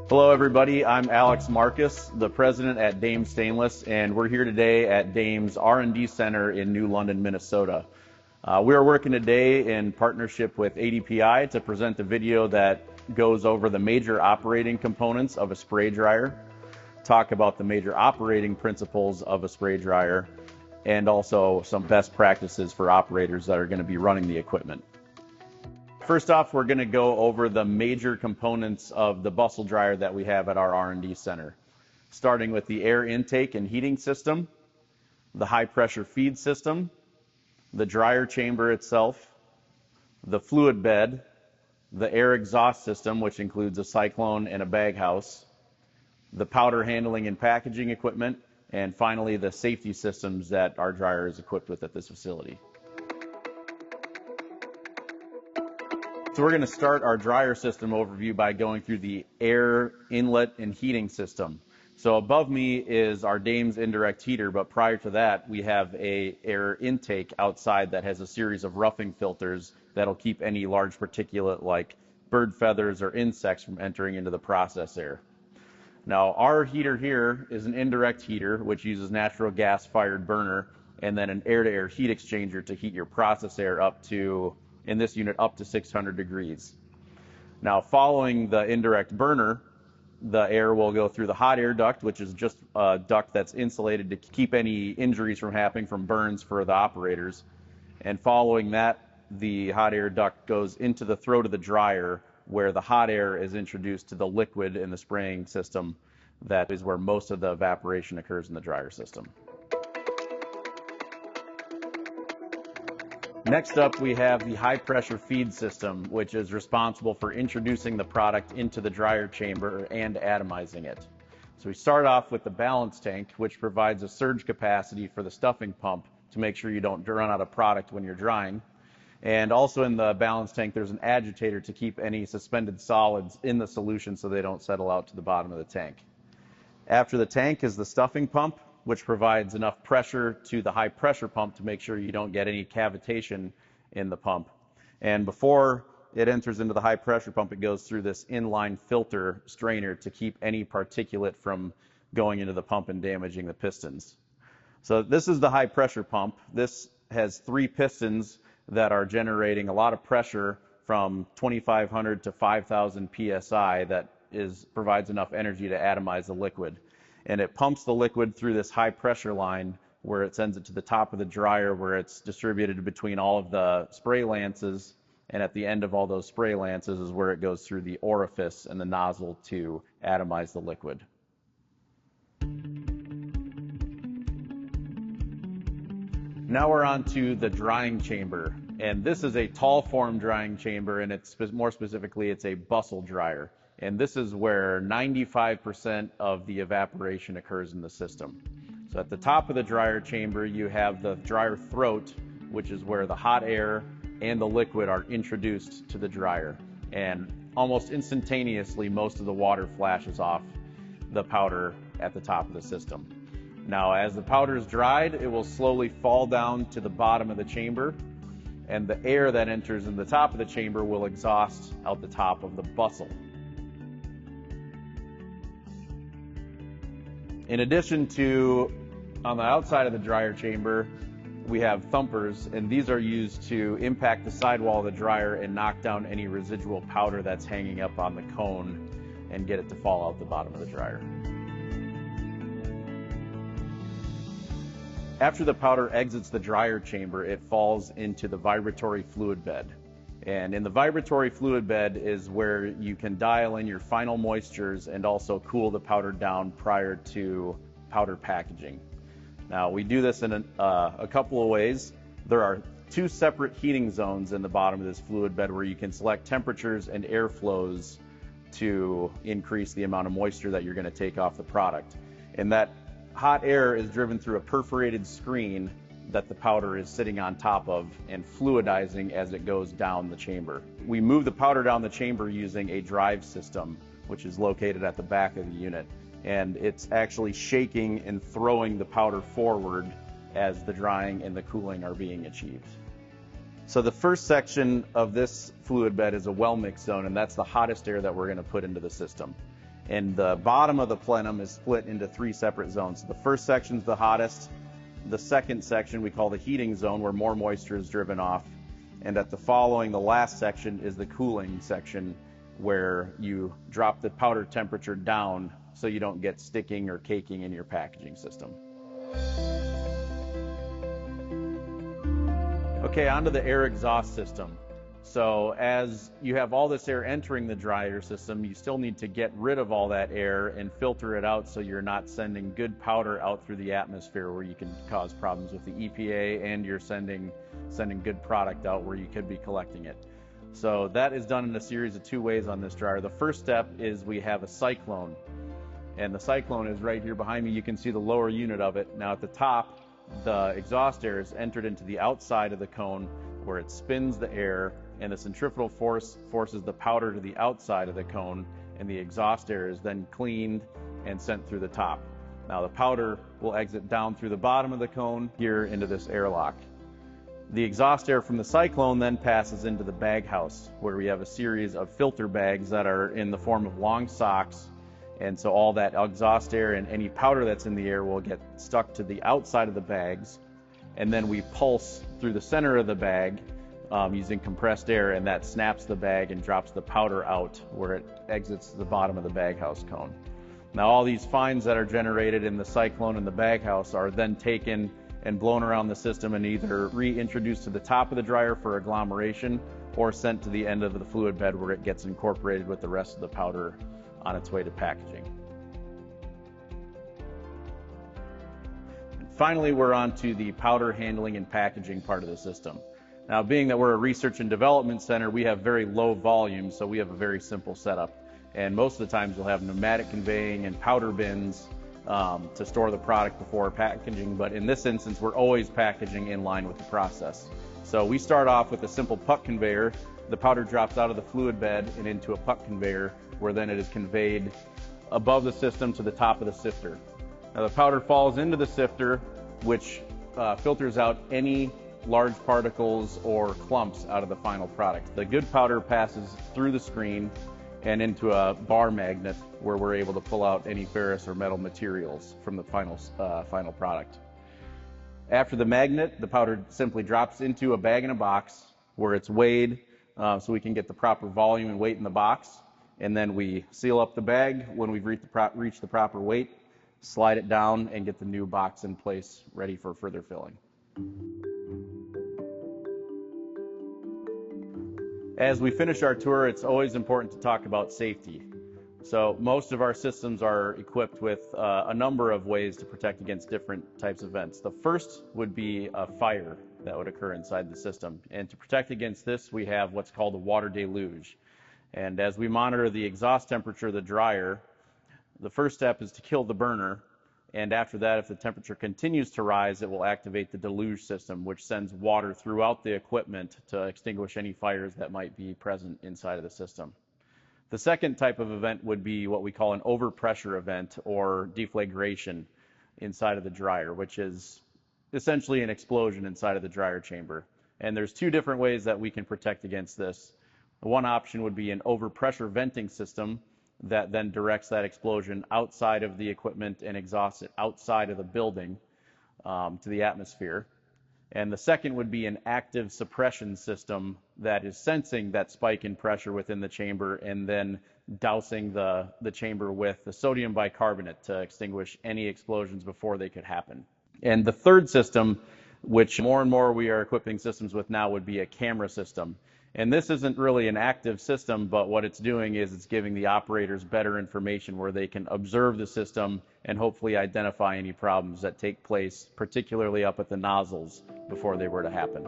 Hello everybody, I'm Alex Marcus, the president at Dahmes Stainless, and we're here today at Dahmes R&D Center in New London, Minnesota. We are working today in partnership with ADPI to present a video that goes over the major operating components of a spray dryer, talk about the major operating principles of a spray dryer, and also some best practices for operators that are going to be running the equipment. First off, we're going to go over the major components of the bustle dryer that we have at our R&D center, starting with the air intake and heating system, the high pressure feed system, the dryer chamber itself, the fluid bed, the air exhaust system, which includes a cyclone and a bag house, the powder handling and packaging equipment, and finally the safety systems that our dryer is equipped with at this facility. So we're going to start our dryer system overview by going through the air inlet and heating system. So above me is our Dahmes indirect heater, but prior to that we have a air intake outside that has a series of roughing filters that'll keep any large particulate like bird feathers or insects from entering into the process air. Now our heater here is an indirect heater which uses natural gas fired burner and then an air-to-air heat exchanger to heat your process air up to, in this unit, up to 600 degrees. Now following the indirect burner, the air will go through the hot air duct, which is just a duct that's insulated to keep any injuries from happening from burns for the operators. And following that, the hot air duct goes into the throat of the dryer where the hot air is introduced to the liquid in the spraying system. That is where most of the evaporation occurs in the dryer system. Next up, we have the high pressure feed system, which is responsible for introducing the product into the dryer chamber and atomizing it. So we start off with the balance tank, which provides a surge capacity for the stuffing pump to make sure you don't run out of product when you're drying. And also in the balance tank, there's an agitator to keep any suspended solids in the solution so they don't settle out to the bottom of the tank. After the tank is the stuffing pump, which provides enough pressure to the high pressure pump to make sure you don't get any cavitation in the pump. And before it enters into the high pressure pump, it goes through this inline filter strainer to keep any particulate from going into the pump and damaging the pistons. So this is the high pressure pump. This has 3 pistons that are generating a lot of pressure from 2,500 to 5,000 psi that provides enough energy to atomize the liquid. And it pumps the liquid through this high pressure line where it sends it to the top of the dryer where it's distributed between all of the spray lances, and at the end of all those spray lances is where it goes through the orifice and the nozzle to atomize the liquid. Now we're on to the drying chamber, and this is a tall form drying chamber, and more specifically it's a bustle dryer. And this is where 95% of the evaporation occurs in the system. So at the top of the dryer chamber, you have the dryer throat, which is where the hot air and the liquid are introduced to the dryer. And almost instantaneously, most of the water flashes off the powder at the top of the system. Now, as the powder is dried, it will slowly fall down to the bottom of the chamber, and the air that enters in the top of the chamber will exhaust out the top of the bustle. In addition to, on the outside of the dryer chamber, we have thumpers, and these are used to impact the sidewall of the dryer and knock down any residual powder that's hanging up on the cone and get it to fall out the bottom of the dryer. After the powder exits the dryer chamber, it falls into the vibratory fluid bed. And in the vibratory fluid bed is where you can dial in your final moistures and also cool the powder down prior to powder packaging. Now we do this in a couple of ways. There are 2 separate heating zones in the bottom of this fluid bed where you can select temperatures and air flows to increase the amount of moisture that you're going to take off the product. And that hot air is driven through a perforated screen that the powder is sitting on top of and fluidizing as it goes down the chamber. We move the powder down the chamber using a drive system, which is located at the back of the unit. And it's actually shaking and throwing the powder forward as the drying and the cooling are being achieved. So the first section of this fluid bed is a well mix zone, and that's the hottest air that we're going to put into the system. And the bottom of the plenum is split into 3 separate zones. So the first section is the hottest. The second section we call the heating zone, where more moisture is driven off. And at the last section is the cooling section, where you drop the powder temperature down so you don't get sticking or caking in your packaging system. Okay, onto the air exhaust system. So as you have all this air entering the dryer system, you still need to get rid of all that air and filter it out so you're not sending good powder out through the atmosphere where you can cause problems with the EPA, and you're sending good product out where you could be collecting it. So that is done in a series of 2 ways on this dryer. The first step is we have a cyclone, and the cyclone is right here behind me. You can see the lower unit of it. Now at the top, the exhaust air is entered into the outside of the cone where it spins the air, and the centrifugal force forces the powder to the outside of the cone, and the exhaust air is then cleaned and sent through the top. Now the powder will exit down through the bottom of the cone here into this airlock. The exhaust air from the cyclone then passes into the bag house, where we have a series of filter bags that are in the form of long socks, and so all that exhaust air and any powder that's in the air will get stuck to the outside of the bags, and then we pulse through the center of the bag using compressed air, and that snaps the bag and drops the powder out where it exits the bottom of the bag house cone. Now all these fines that are generated in the cyclone and the bag house are then taken and blown around the system and either reintroduced to the top of the dryer for agglomeration or sent to the end of the fluid bed where it gets incorporated with the rest of the powder on its way to packaging. And finally, we're on to the powder handling and packaging part of the system. Now, being that we're a research and development center, we have very low volume, so we have a very simple setup. And most of the times we'll have pneumatic conveying and powder bins to store the product before packaging, but in this instance, we're always packaging in line with the process. So we start off with a simple puck conveyor. The powder drops out of the fluid bed and into a puck conveyor, where then it is conveyed above the system to the top of the sifter. Now the powder falls into the sifter, which filters out any large particles or clumps out of the final product. The good powder passes through the screen and into a bar magnet, where we're able to pull out any ferrous or metal materials from the final product. After the magnet, the powder simply drops into a bag in a box where it's weighed so we can get the proper volume and weight in the box, and then we seal up the bag when we've reached the proper weight, slide it down, and get the new box in place ready for further filling. As we finish our tour, it's always important to talk about safety. So most of our systems are equipped with a number of ways to protect against different types of events. The first would be a fire that would occur inside the system. And to protect against this, we have what's called a water deluge. And as we monitor the exhaust temperature of the dryer, the first step is to kill the burner. And after that, if the temperature continues to rise, it will activate the deluge system, which sends water throughout the equipment to extinguish any fires that might be present inside of the system. The second type of event would be what we call an overpressure event, or deflagration inside of the dryer, which is essentially an explosion inside of the dryer chamber. And there's 2 different ways that we can protect against this. One option would be an overpressure venting system that then directs that explosion outside of the equipment and exhausts it outside of the building to the atmosphere. And the second would be an active suppression system that is sensing that spike in pressure within the chamber and then dousing the chamber with the sodium bicarbonate to extinguish any explosions before they could happen. And the third system, which more and more we are equipping systems with now, would be a camera system. And this isn't really an active system, but what it's doing is it's giving the operators better information where they can observe the system and hopefully identify any problems that take place, particularly up at the nozzles, before they were to happen.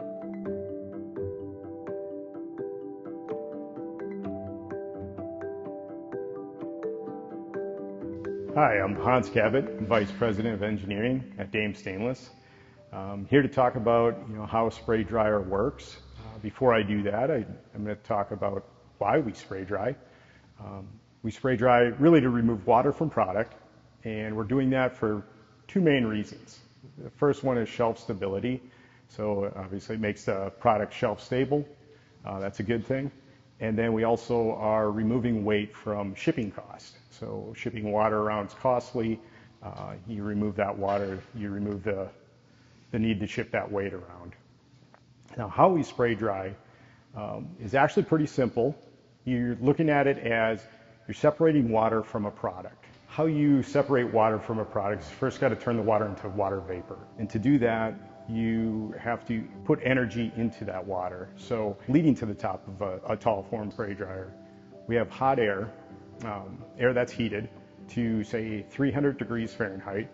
Hi, I'm Hans Cabot, Vice President of Engineering at Dahmes Stainless. I'm here to talk about how a spray dryer works. Before I do that, I'm going to talk about why we spray dry. We spray dry really to remove water from product, and we're doing that for 2 main reasons. The first one is shelf stability. So obviously it makes the product shelf stable. That's a good thing. And then we also are removing weight from shipping costs. So shipping water around is costly. You remove that water, you remove the need to ship that weight around. Now, how we spray dry is actually pretty simple. You're looking at it as you're separating water from a product. How you separate water from a product is first got to turn the water into water vapor. And to do that, you have to put energy into that water. So leading to the top of a tall form spray dryer, we have hot air, air that's heated to say 300 degrees Fahrenheit.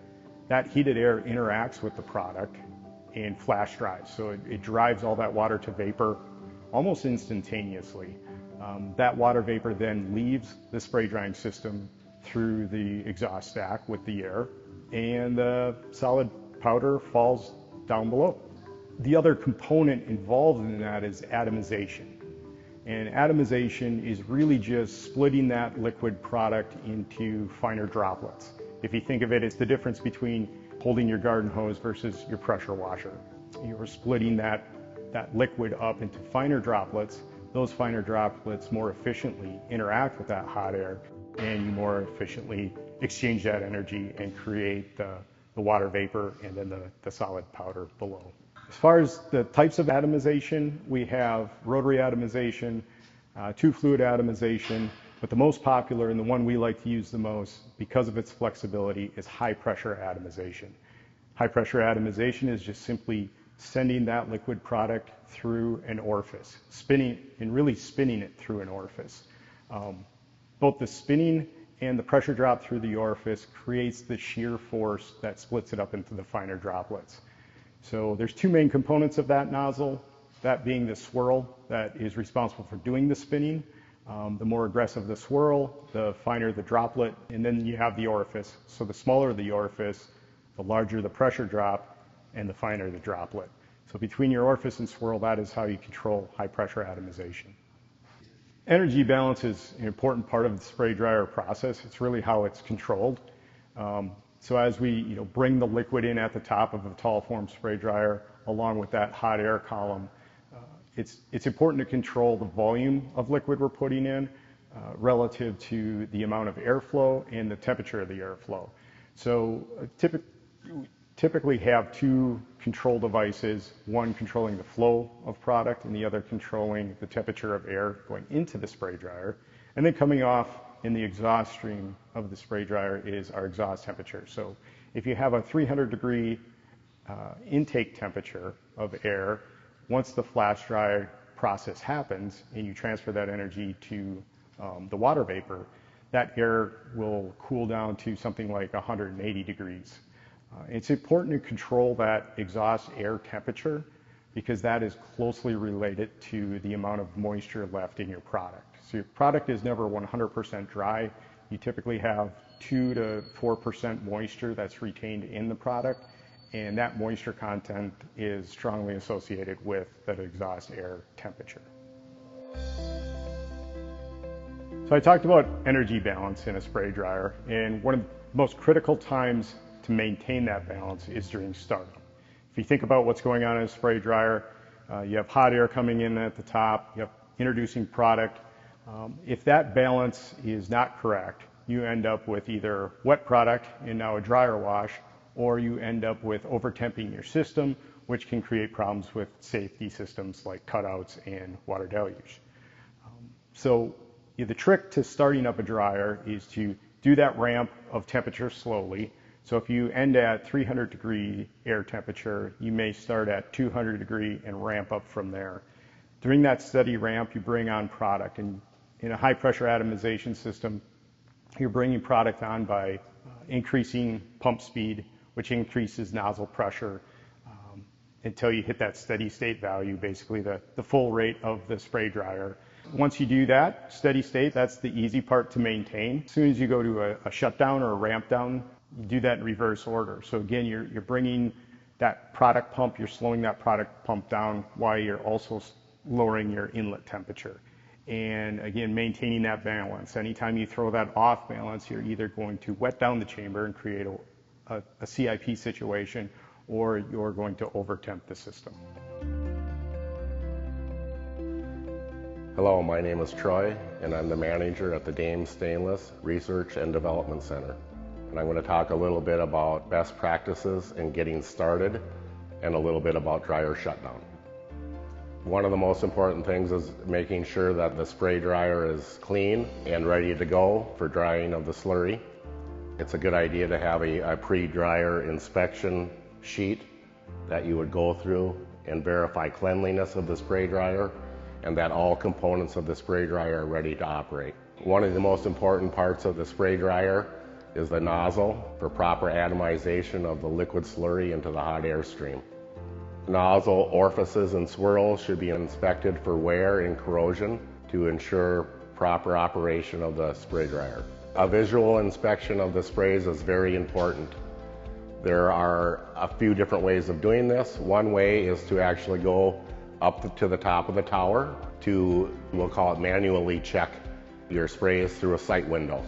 That heated air interacts with the product and flash dries. So it drives all that water to vapor almost instantaneously. That water vapor then leaves the spray drying system through the exhaust stack with the air, and the solid powder falls down below. The other component involved in that is atomization. And atomization is really just splitting that liquid product into finer droplets. If you think of it, it's the difference between holding your garden hose versus your pressure washer. You're splitting that liquid up into finer droplets. Those finer droplets more efficiently interact with that hot air, and you more efficiently exchange that energy and create the water vapor and then the solid powder below. As far as the types of atomization, we have rotary atomization, two fluid atomization, but the most popular and the one we like to use the most because of its flexibility is high pressure atomization. High pressure atomization is just simply sending that liquid product through an orifice, spinning it through an orifice. Both the spinning and the pressure drop through the orifice creates the shear force that splits it up into the finer droplets. So there's two main components of that nozzle, that being the swirl that is responsible for doing the spinning. The more aggressive the swirl, the finer the droplet, and then you have the orifice. So the smaller the orifice, the larger the pressure drop, and the finer the droplet. So between your orifice and swirl, that is how you control high pressure atomization. Energy balance is an important part of the spray dryer process. It's really how it's controlled. So as we bring the liquid in at the top of a tall form spray dryer, along with that hot air column, it's important to control the volume of liquid we're putting in relative to the amount of airflow and the temperature of the airflow. So typically have two control devices, one controlling the flow of product and the other controlling the temperature of air going into the spray dryer. And then coming off in the exhaust stream of the spray dryer is our exhaust temperature. So if you have a 300 degree intake temperature of air, once the flash dry process happens and you transfer that energy to the water vapor, that air will cool down to something like 180 degrees. It's important to control that exhaust air temperature because that is closely related to the amount of moisture left in your product. So your product is never 100% dry. You typically have 2 to 4% moisture that's retained in the product, and that moisture content is strongly associated with that exhaust air temperature. So I talked about energy balance in a spray dryer, and one of the most critical times to maintain that balance is during startup. If you think about what's going on in a spray dryer, you have hot air coming in at the top, you have introducing product. If that balance is not correct, you end up with either wet product and now a dryer wash, or you end up with over-temping your system, which can create problems with safety systems like cutouts and water deluge. So the trick to starting up a dryer is to do that ramp of temperature slowly. So if you end at 300 degree air temperature, you may start at 200 degree and ramp up from there. During that steady ramp, you bring on product, and in a high pressure atomization system, you're bringing product on by increasing pump speed, which increases nozzle pressure until you hit that steady state value, basically the full rate of the spray dryer. Once you do that, steady state, that's the easy part to maintain. As soon as you go to a shutdown or a ramp down, you do that in reverse order. So again, you're bringing that product pump, you're slowing that product pump down while you're also lowering your inlet temperature. And again, maintaining that balance. Anytime you throw that off balance, you're either going to wet down the chamber and create a CIP situation, or you're going to over-temp the system. Hello, my name is Troy, and I'm the manager at the Dahmes Stainless Research and Development Center. And I'm going to talk a little bit about best practices in getting started and a little bit about dryer shutdown. One of the most important things is making sure that the spray dryer is clean and ready to go for drying of the slurry. It's a good idea to have a pre-dryer inspection sheet that you would go through and verify cleanliness of the spray dryer and that all components of the spray dryer are ready to operate. One of the most important parts of the spray dryer is the nozzle for proper atomization of the liquid slurry into the hot air stream. Nozzle orifices and swirls should be inspected for wear and corrosion to ensure proper operation of the spray dryer. A visual inspection of the sprays is very important. There are a few different ways of doing this. One way is to actually go up to the top of the tower to, we'll call it, manually check your sprays through a sight window.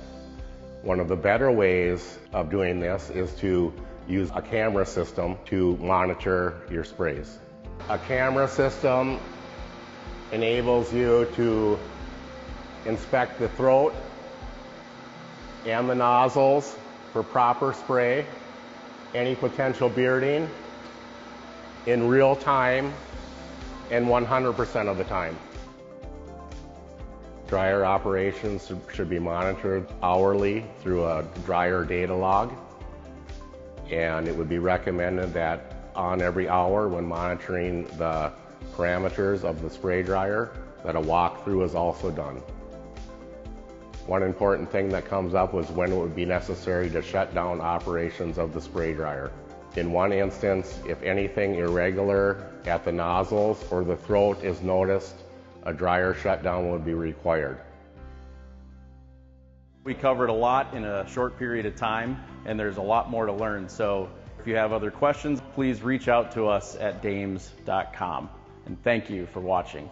One of the better ways of doing this is to use a camera system to monitor your sprays. A camera system enables you to inspect the throat and the nozzles for proper spray, any potential bearding in real time and 100% of the time. Dryer operations should be monitored hourly through a dryer data log, and it would be recommended that on every hour when monitoring the parameters of the spray dryer that a walkthrough is also done. One important thing that comes up was when it would be necessary to shut down operations of the spray dryer. In one instance, if anything irregular at the nozzles or the throat is noticed, a dryer shutdown would be required. We covered a lot in a short period of time, and there's a lot more to learn. So if you have other questions, please reach out to us at dahmes.com. And thank you for watching.